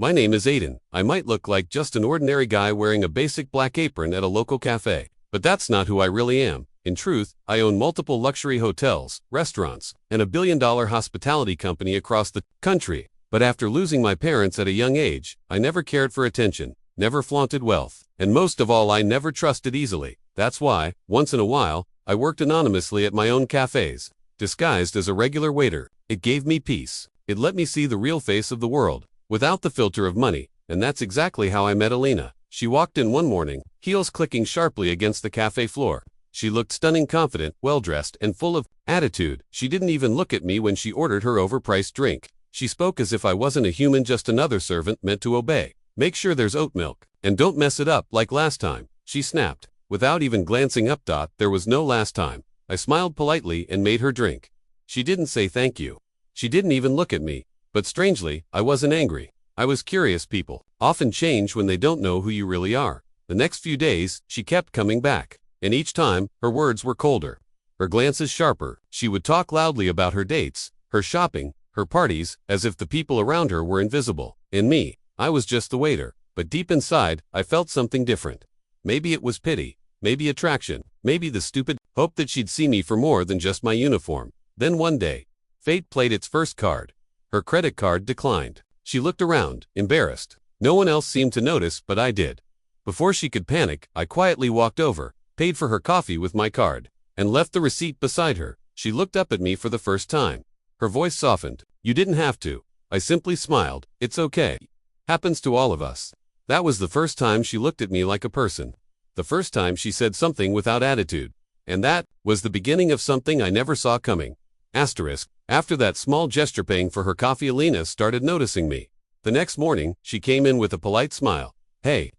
My name is Aiden. I might look like just an ordinary guy wearing a basic black apron at a local cafe, but that's not who I really am. In truth, I own multiple luxury hotels, restaurants, and a billion-dollar hospitality company across the country. But after losing my parents at a young age, I never cared for attention, never flaunted wealth, and most of all, I never trusted easily. That's why, once in a while, I worked anonymously at my own cafes, disguised as a regular waiter. It gave me peace. It let me see the real face of the world, without the filter of money, and that's exactly how I met Alina. She walked in one morning, heels clicking sharply against the cafe floor. She looked stunning, confident, well-dressed, and full of attitude. She didn't even look at me when she ordered her overpriced drink. She spoke as if I wasn't a human, just another servant meant to obey. Make sure there's oat milk, and don't mess it up like last time, she snapped. Without even glancing up. There was no last time. I smiled politely and made her drink. She didn't say thank you. She didn't even look at me. But strangely, I wasn't angry. I was curious. People often change when they don't know who you really are. The next few days, she kept coming back, and each time, her words were colder, her glances sharper. She would talk loudly about her dates, her shopping, her parties, as if the people around her were invisible. And me, I was just the waiter. But deep inside, I felt something different. Maybe it was pity, maybe attraction, maybe the stupid hope that she'd see me for more than just my uniform. Then one day, fate played its first card. Her credit card declined. She looked around, embarrassed. No one else seemed to notice, but I did. Before she could panic, I quietly walked over, paid for her coffee with my card, and left the receipt beside her. She looked up at me for the first time. Her voice softened. You didn't have to. I simply smiled. It's okay. Happens to all of us. That was the first time she looked at me like a person. The first time she said something without attitude. And that was the beginning of something I never saw coming. After that small gesture paying for her coffee, Alina started noticing me. The next morning, she came in with a polite smile. Hey,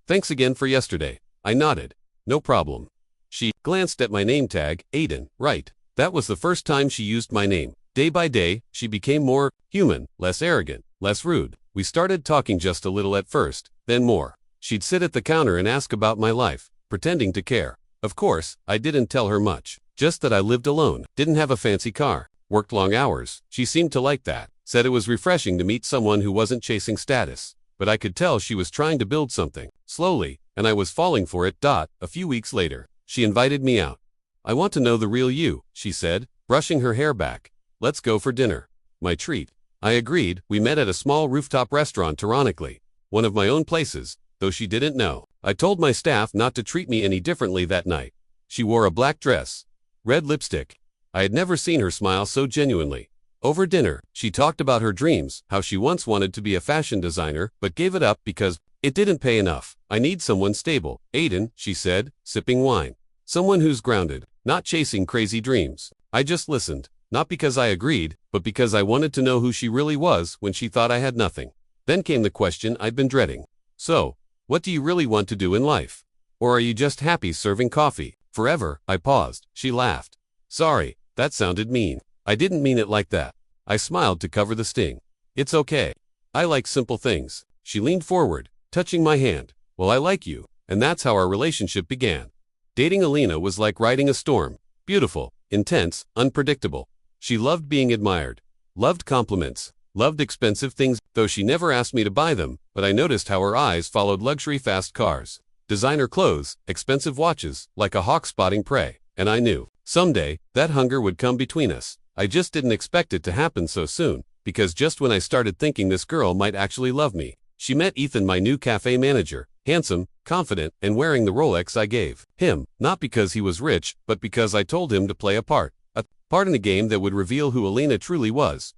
thanks again for yesterday. I nodded. No problem. She glanced at my name tag, Aiden, right. That was the first time she used my name. Day by day, she became more human, less arrogant, less rude. We started talking just a little at first, then more. She'd sit at the counter and ask about my life, pretending to care. Of course, I didn't tell her much. Just that I lived alone, didn't have a fancy car, worked long hours. She seemed to like that, said it was refreshing to meet someone who wasn't chasing status. But I could tell she was trying to build something, slowly, and I was falling for it. A few weeks later, she invited me out. I want to know the real you, she said, brushing her hair back. Let's go for dinner. My treat. I agreed. We met at a small rooftop restaurant, ironically, one of my own places, though she didn't know. I told my staff not to treat me any differently that night. She wore a black dress, red lipstick. I had never seen her smile so genuinely. Over dinner, she talked about her dreams, how she once wanted to be a fashion designer, but gave it up because it didn't pay enough. I need someone stable. Aiden, she said, sipping wine. Someone who's grounded, not chasing crazy dreams. I just listened, not because I agreed, but because I wanted to know who she really was when she thought I had nothing. Then came the question I'd been dreading. So, what do you really want to do in life? Or are you just happy serving coffee forever? I paused. She laughed. Sorry, that sounded mean. I didn't mean it like that. I smiled to cover the sting. It's okay. I like simple things. She leaned forward, touching my hand. Well, I like you. And that's how our relationship began. Dating Alina was like riding a storm. Beautiful, intense, unpredictable. She loved being admired, loved compliments, loved expensive things, though she never asked me to buy them, but I noticed how her eyes followed luxury fast cars, designer clothes, expensive watches, like a hawk spotting prey. And I knew, someday, that hunger would come between us. I just didn't expect it to happen so soon, because just when I started thinking this girl might actually love me, she met Ethan, my new cafe manager, handsome, confident, and wearing the Rolex I gave him, not because he was rich, but because I told him to play a part in a game that would reveal who Alina truly was.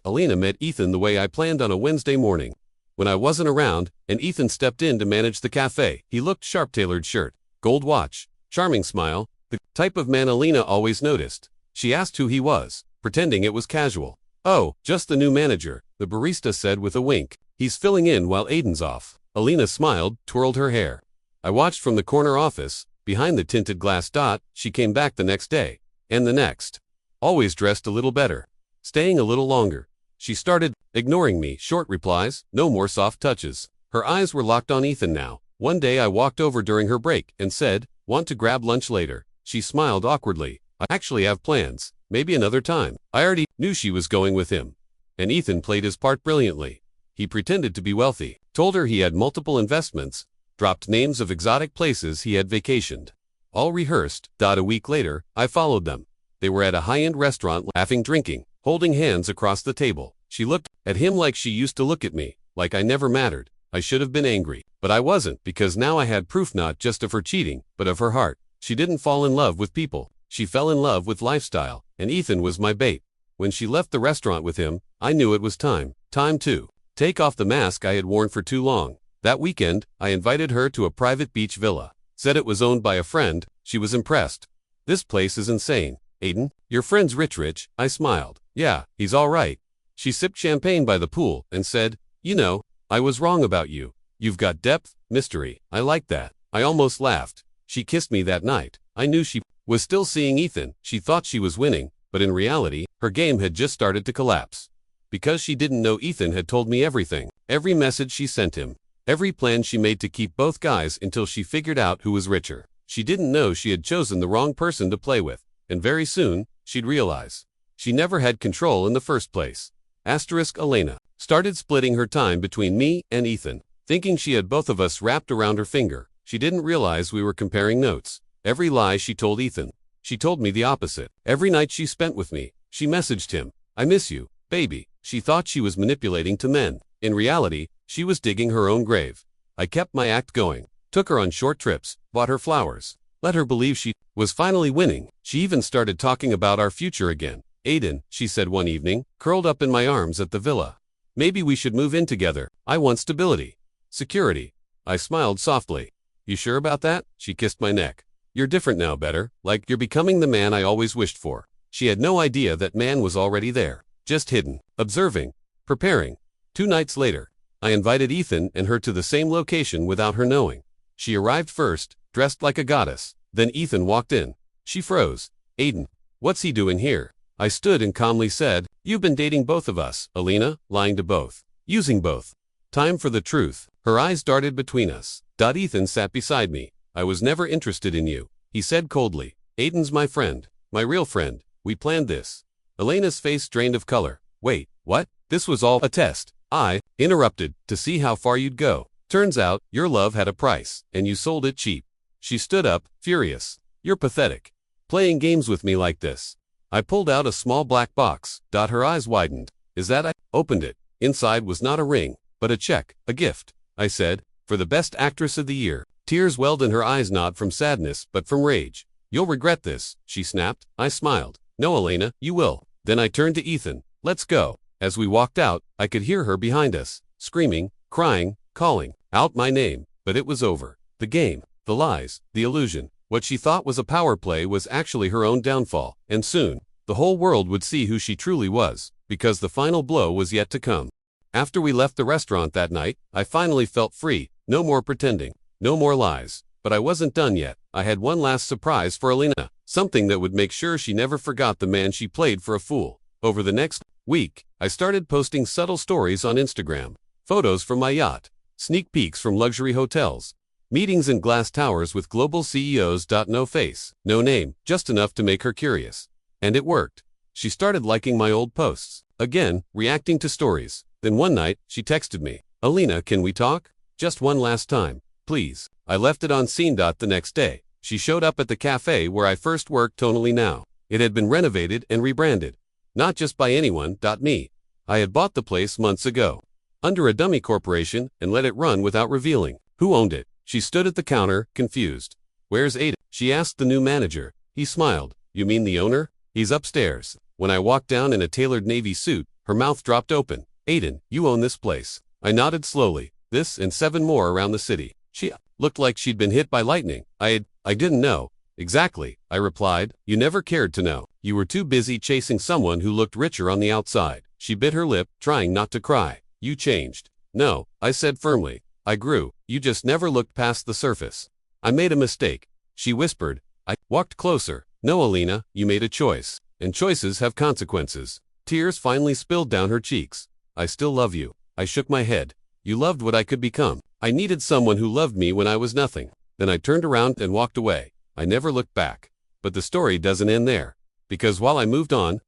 Alina met Ethan the way I planned on a Wednesday morning, when I wasn't around, and Ethan stepped in to manage the cafe. He looked sharp, tailored shirt, gold watch, charming smile, the type of man Alina always noticed. She asked who he was, pretending it was casual. Oh, just the new manager, the barista said with a wink. He's filling in while Aiden's off. Alina smiled, twirled her hair. I watched from the corner office, behind the tinted glass. She came back the next day, and the next. Always dressed a little better, staying a little longer. She started ignoring me, short replies, no more soft touches. Her eyes were locked on Ethan now. One day I walked over during her break and said, "Want to grab lunch later?" She smiled awkwardly. "I actually have plans, maybe another time." I already knew she was going with him. And Ethan played his part brilliantly. He pretended to be wealthy, told her he had multiple investments, dropped names of exotic places he had vacationed. All rehearsed. A week later, I followed them. They were at a high-end restaurant, laughing, drinking, holding hands across the table. She looked at him like she used to look at me, like I never mattered. I should have been angry, but I wasn't, because now I had proof not just of her cheating, but of her heart. She didn't fall in love with people. She fell in love with lifestyle, and Ethan was my bait. When she left the restaurant with him, I knew it was time to take off the mask I had worn for too long. That weekend, I invited her to a private beach villa. Said it was owned by a friend. She was impressed. "This place is insane. Aiden, your friend's rich." I smiled. "Yeah, he's all right." She sipped champagne by the pool and said, "You know, I was wrong about you. You've got depth, mystery. I like that." I almost laughed. She kissed me that night. I knew she was still seeing Ethan. She thought she was winning, but in reality, her game had just started to collapse. Because she didn't know Ethan had told me everything. Every message she sent him. Every plan she made to keep both guys until she figured out who was richer. She didn't know she had chosen the wrong person to play with, and very soon, she'd realize. She never had control in the first place. Elena started splitting her time between me and Ethan, thinking she had both of us wrapped around her finger. She didn't realize we were comparing notes. Every lie she told Ethan, she told me the opposite. Every night she spent with me, she messaged him, "I miss you, baby." She thought she was manipulating to men. In reality, she was digging her own grave. I kept my act going, took her on short trips, bought her flowers, let her believe she was finally winning. She even started talking about our future again. "Aiden," she said one evening, curled up in my arms at the villa. "Maybe we should move in together. I want stability. Security." I smiled softly. "You sure about that?" She kissed my neck. "You're different now, better. Like you're becoming the man I always wished for." She had no idea that man was already there, just hidden, observing, preparing. 2 nights later, I invited Ethan and her to the same location without her knowing. She arrived first, dressed like a goddess. Then Ethan walked in. She froze. "Aiden, what's he doing here?" I stood and calmly said, "You've been dating both of us, Elena, lying to both, using both. Time for the truth." Her eyes darted between us. Ethan sat beside me. "I was never interested in you," he said coldly. "Aiden's my friend, my real friend. We planned this." Elena's face drained of color. "Wait, what?" "This was all a test," I interrupted, "to see how far you'd go. Turns out, your love had a price, and you sold it cheap." She stood up, furious. "You're pathetic. Playing games with me like this." I pulled out a small black box. Her eyes widened. "Is that?" I opened it. Inside was not a ring, but a check, a gift. I said, "For the best actress of the year." Tears welled in her eyes, not from sadness, but from rage. "You'll regret this," she snapped. I smiled. "No, Elena, you will." Then I turned to Ethan. "Let's go." As we walked out, I could hear her behind us, screaming, crying, calling out my name. But it was over. The game, the lies, the illusion. What she thought was a power play was actually her own downfall. And soon, the whole world would see who she truly was, because the final blow was yet to come. After we left the restaurant that night, I finally felt free. No more pretending. No more lies. But I wasn't done yet. I had one last surprise for Elena. Something that would make sure she never forgot the man she played for a fool. Over the next week, I started posting subtle stories on Instagram. Photos from my yacht. Sneak peeks from luxury hotels. Meetings in glass towers with global CEOs. No face, no name, just enough to make her curious. And it worked. She started liking my old posts. Again, reacting to stories. Then one night, she texted me. "Elena, can we talk? Just one last time, please." I left it on scene. The next day, she showed up at the cafe where I first worked. Tonally now. It had been renovated and rebranded. Not just by anyone. Me. I had bought the place months ago. Under a dummy corporation and let it run without revealing who owned it. She stood at the counter, confused. "Where's Aiden?" she asked the new manager. He smiled. "You mean the owner? He's upstairs." When I walked down in a tailored navy suit, her mouth dropped open. "Aiden, you own this place." I nodded slowly. "This and 7 more around the city." She looked like she'd been hit by lightning. I didn't know. "Exactly," I replied. "You never cared to know. You were too busy chasing someone who looked richer on the outside." She bit her lip, trying not to cry. "You changed." "No," I said firmly. "I grew. You just never looked past the surface." "I made a mistake," she whispered. I walked closer. "No, Elena, you made a choice. And choices have consequences." Tears finally spilled down her cheeks. "I still love you." I shook my head. "You loved what I could become. I needed someone who loved me when I was nothing." Then I turned around and walked away. I never looked back. But the story doesn't end there. Because while I moved on,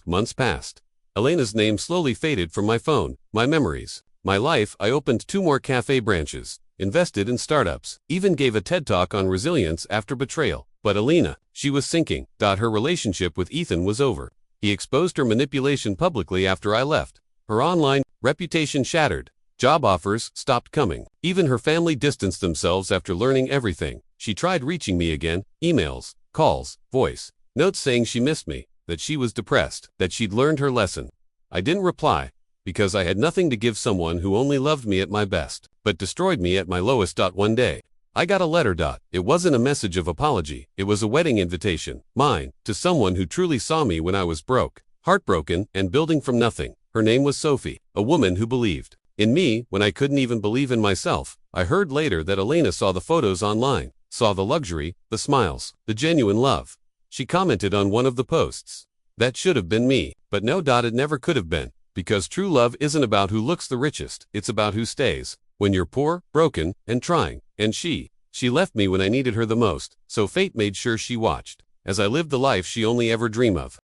months passed. Elena's name slowly faded from my phone, my memories, My life, I opened 2 more cafe branches, invested in startups, even gave a TED Talk on resilience after betrayal. But Alina, she was sinking. Her relationship with Ethan was over. He exposed her manipulation publicly after I left. Her online reputation shattered. Job offers stopped coming. Even her family distanced themselves after learning everything. She tried reaching me again, emails, calls, voice notes saying she missed me, that she was depressed, that she'd learned her lesson. I didn't reply, because I had nothing to give someone who only loved me at my best, but destroyed me at my lowest. One day, I got a letter. It wasn't a message of apology, it was a wedding invitation, mine, to someone who truly saw me when I was broke, heartbroken, and building from nothing. Her name was Sophie, a woman who believed in me when I couldn't even believe in myself. I heard later that Elena saw the photos online, saw the luxury, the smiles, the genuine love. She commented on one of the posts. That should have been me, but no. It never could have been, because true love isn't about who looks the richest, it's about who stays when you're poor, broken, and trying. And she left me when I needed her the most, so fate made sure she watched as I lived the life she only ever dreamed of.